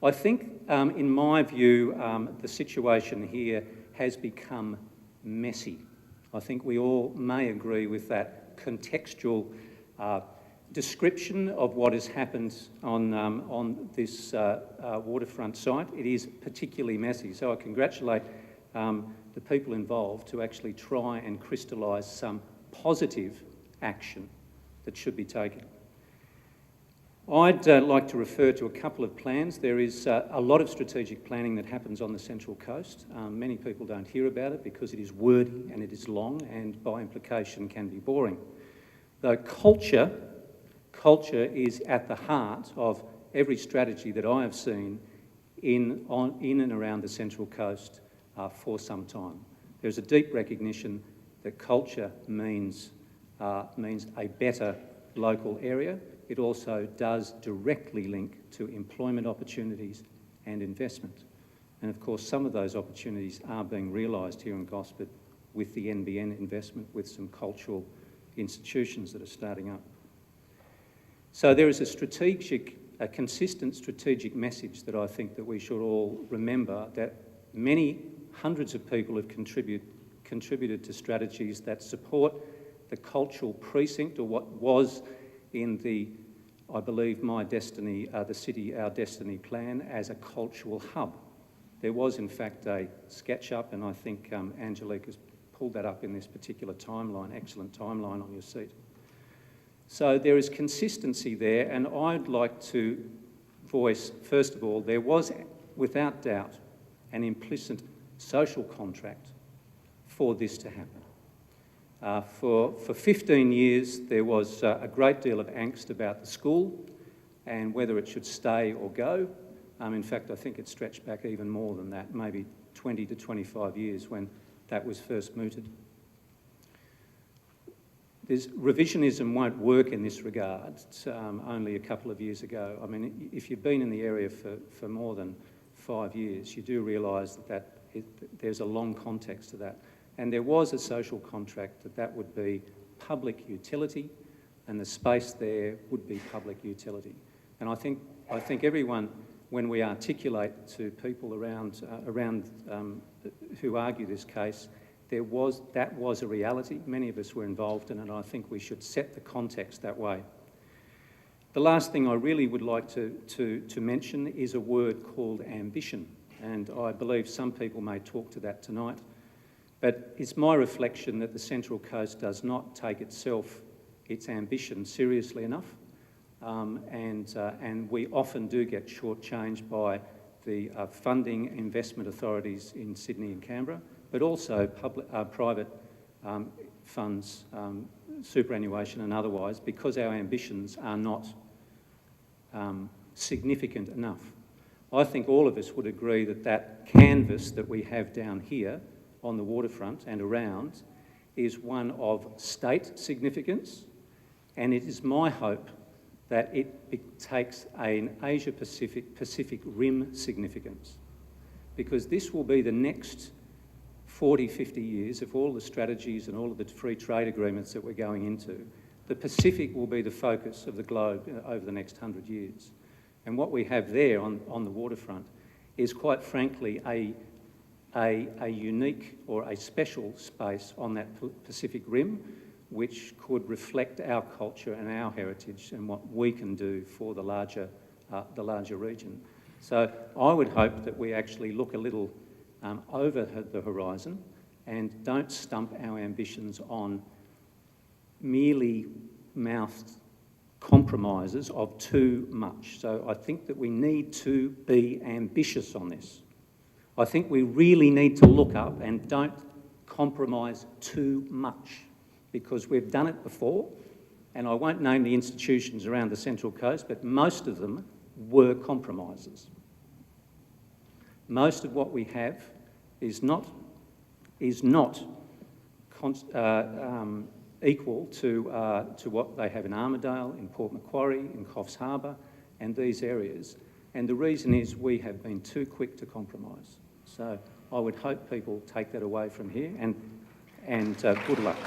I think, in my view, the situation here has become messy. I think we all may agree with that contextual description of what has happened on this waterfront site. It is particularly messy, so I congratulate the people involved to actually try and crystallise some positive action that should be taken. I'd like to refer to a couple of plans. There is a lot of strategic planning that happens on the Central Coast. Many people don't hear about it because it is wordy and it is long and by implication can be boring. Though culture is at the heart of every strategy that I have seen in and around the Central Coast for some time. There's a deep recognition that culture means a better local area. It also does directly link to employment opportunities and investment. And of course, some of those opportunities are being realised here in Gosford with the NBN investment, with some cultural institutions that are starting up. So there is a consistent strategic message that I think that we should all remember, that many hundreds of people have contributed to strategies that support the cultural precinct, or what was in the, I believe, My Destiny, the city, Our Destiny plan, as a cultural hub. There was in fact a SketchUp, and I think Angelique has pulled that up in this particular timeline, excellent timeline on your seat. So there is consistency there, and I'd like to voice, first of all, there was without doubt an implicit social contract for this to happen. For 15 years, there was a great deal of angst about the school and whether it should stay or go. In fact, I think it stretched back even more than that, maybe 20 to 25 years when that was first mooted. Revisionism won't work in this regard. Only a couple of years ago, I mean, if you've been in the area for more than 5 years, you do realise that there's a long context to that. And there was a social contract that would be public utility, and the space there would be public utility. And I think everyone, when we articulate to people around who argue this case, that was a reality. Many of us were involved in it, and I think we should set the context that way. The last thing I really would like to mention is a word called ambition, and I believe some people may talk to that tonight. But it's my reflection that the Central Coast does not take its ambition seriously enough, and we often do get shortchanged by the funding investment authorities in Sydney and Canberra, but also private funds, superannuation and otherwise, because our ambitions are not significant enough. I think all of us would agree that that canvas that we have down here on the waterfront and around is one of state significance, and it is my hope that it takes an Asia-Pacific Rim significance, because this will be the next 40, 50 years of all the strategies and all of the free trade agreements that we're going into. The Pacific will be the focus of the globe over the next 100 years. And what we have there on the waterfront is, quite frankly, a unique or a special space on that Pacific Rim, which could reflect our culture and our heritage and what we can do for the larger region. So I would hope that we actually look a little over the horizon and don't stump our ambitions on merely mouthed compromises of too much. So I think that we need to be ambitious on this. I think we really need to look up and don't compromise too much, because we've done it before, and I won't name the institutions around the Central Coast, but most of them were compromises. Most of what we have is not equal to what they have in Armidale, in Port Macquarie, in Coffs Harbour, and these areas. And the reason is we have been too quick to compromise. So I would hope people take that away from here, and good luck.